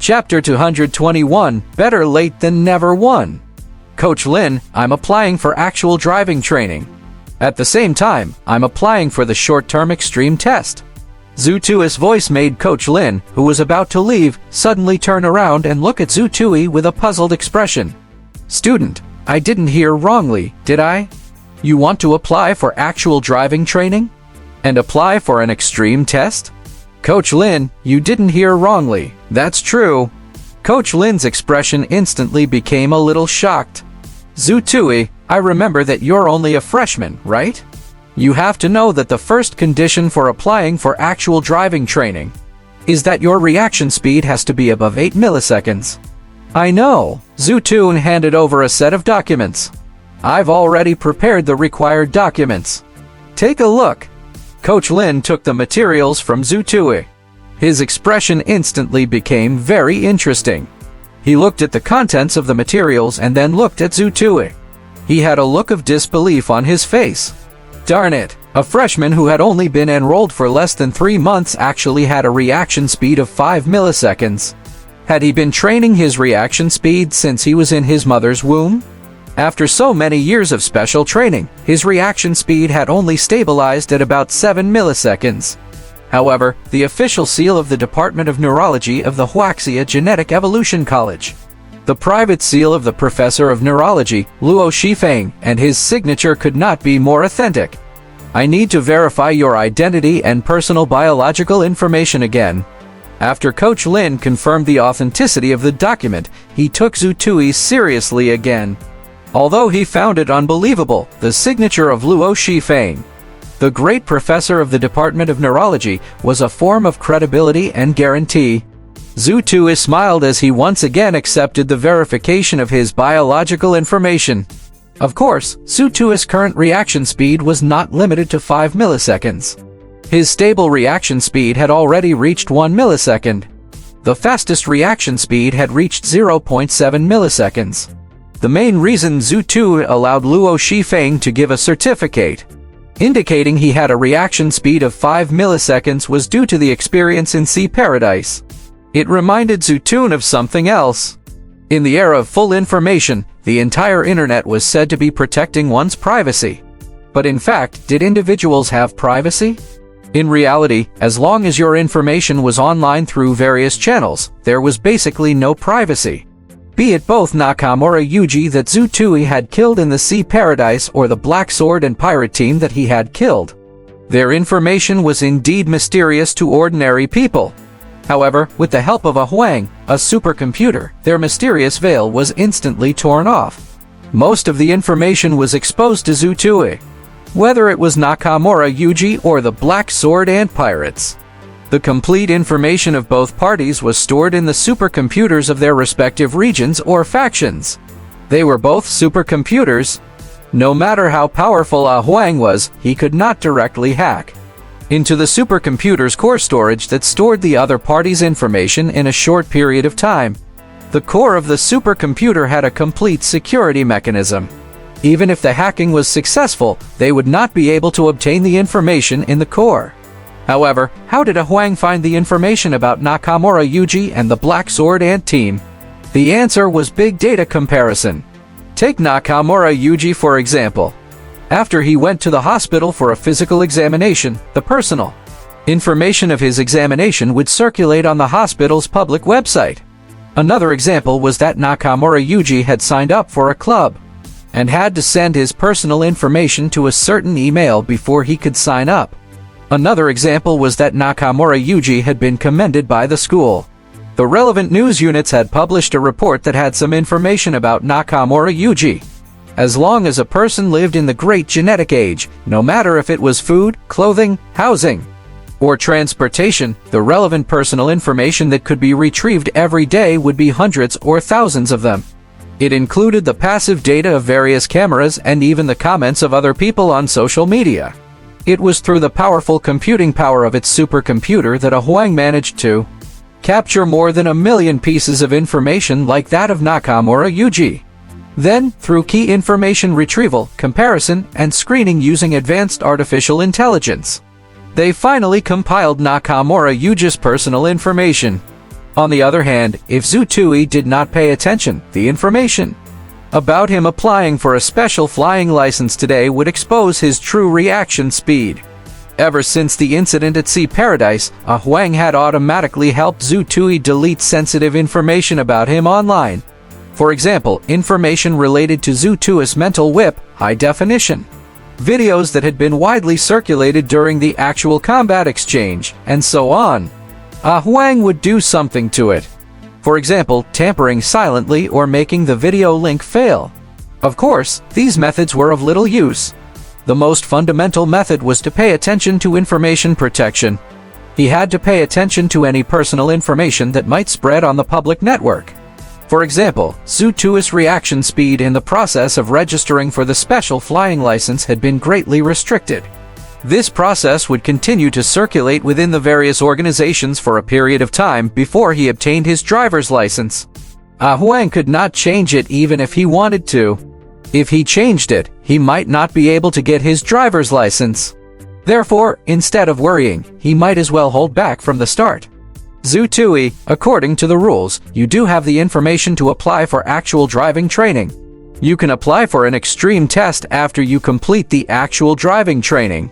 Chapter 221, Better Late Than Never 1. Coach Lin, I'm applying for actual driving training. At the same time, I'm applying for the short-term extreme test. Zhu Tui's voice made Coach Lin, who was about to leave, suddenly turn around and look at Zhu Tui with a puzzled expression. Student, I didn't hear wrongly, did I? You want to apply for actual driving training? And apply for an extreme test? Coach Lin, you didn't hear wrongly. That's true. Coach Lin's expression instantly became a little shocked. Zhu Tui, I remember that you're only a freshman, right? You have to know that the first condition for applying for actual driving training is that your reaction speed has to be above 8 milliseconds. I know. Zhu Tui handed over a set of documents. I've already prepared the required documents. Take a look. Coach Lin took the materials from Zhu Tui. His expression instantly became very interesting. He looked at the contents of the materials and then looked at Zhu Tui. He had a look of disbelief on his face. Darn it, a freshman who had only been enrolled for less than 3 months actually had a reaction speed of 5 milliseconds. Had he been training his reaction speed since he was in his mother's womb? After so many years of special training, his reaction speed had only stabilized at about 7 milliseconds. However, the official seal of the Department of Neurology of the Wuxia Genetic Evolution College, the private seal of the Professor of Neurology, Luo Shifeng, and his signature could not be more authentic. I need to verify your identity and personal biological information again. After Coach Lin confirmed the authenticity of the document, he took Zhu Tui seriously again. Although he found it unbelievable, the signature of Luo Shifeng, the great professor of the Department of Neurology, was a form of credibility and guarantee. Zhu Tui smiled as he once again accepted the verification of his biological information. Of course, Zhu Tui's current reaction speed was not limited to 5 milliseconds. His stable reaction speed had already reached 1 millisecond. The fastest reaction speed had reached 0.7 milliseconds. The main reason Zhu Tui allowed Luo Shifeng to give a certificate indicating he had a reaction speed of 5 milliseconds was due to the experience in Sea Paradise. It reminded Zhu Tui of something else. In the era of full information, the entire internet was said to be protecting one's privacy. But in fact, did individuals have privacy? In reality, as long as your information was online through various channels, there was basically no privacy. Be it both Nakamura Yuji that Zhu Tui had killed in the Sea Paradise or the Black Sword and Pirate team that he had killed. Their information was indeed mysterious to ordinary people. However, with the help of a Huang, a supercomputer, their mysterious veil was instantly torn off. Most of the information was exposed to Zhu Tui, whether it was Nakamura Yuji or the Black Sword and Pirates. The complete information of both parties was stored in the supercomputers of their respective regions or factions. They were both supercomputers. No matter how powerful a Huang was, he could not directly hack into the supercomputer's core storage that stored the other party's information in a short period of time. The core of the supercomputer had a complete security mechanism. Even if the hacking was successful, they would not be able to obtain the information in the core. However, how did a Huang find the information about Nakamura Yuji and the Black Sword Ant team? The answer was big data comparison. Take Nakamura Yuji for example. After he went to the hospital for a physical examination, the personal information of his examination would circulate on the hospital's public website. Another example was that Nakamura Yuji had signed up for a club and had to send his personal information to a certain email before he could sign up. Another example was that Nakamura Yuji had been commended by the school. The relevant news units had published a report that had some information about Nakamura Yuji. As long as a person lived in the Great Genetic Age, no matter if it was food, clothing, housing, or transportation, the relevant personal information that could be retrieved every day would be hundreds or thousands of them. It included the passive data of various cameras and even the comments of other people on social media. It was through the powerful computing power of its supercomputer that a Huang managed to capture more than 1 million pieces of information like that of Nakamura Yuji. Then, through key information retrieval, comparison, and screening using advanced artificial intelligence, they finally compiled Nakamura Yuji's personal information. On the other hand, if Zhu Tui did not pay attention, the information about him applying for a special flying license today would expose his true reaction speed. Ever since the incident at Sea Paradise, Huang had automatically helped Zhu Tui delete sensitive information about him online. For example, information related to Zhu Tui's mental whip, high definition, videos that had been widely circulated during the actual combat exchange, and so on. Huang would do something to it. For example, tampering silently or making the video link fail. Of course, these methods were of little use. The most fundamental method was to pay attention to information protection. He had to pay attention to any personal information that might spread on the public network. For example, Zhu Tui's reaction speed in the process of registering for the special flying license had been greatly restricted. This process would continue to circulate within the various organizations for a period of time before he obtained his driver's license. Huang could not change it even if he wanted to. If he changed it, he might not be able to get his driver's license. Therefore, instead of worrying, he might as well hold back from the start. Zhu Tui, according to the rules, you do have the information to apply for actual driving training. You can apply for an extreme test after you complete the actual driving training.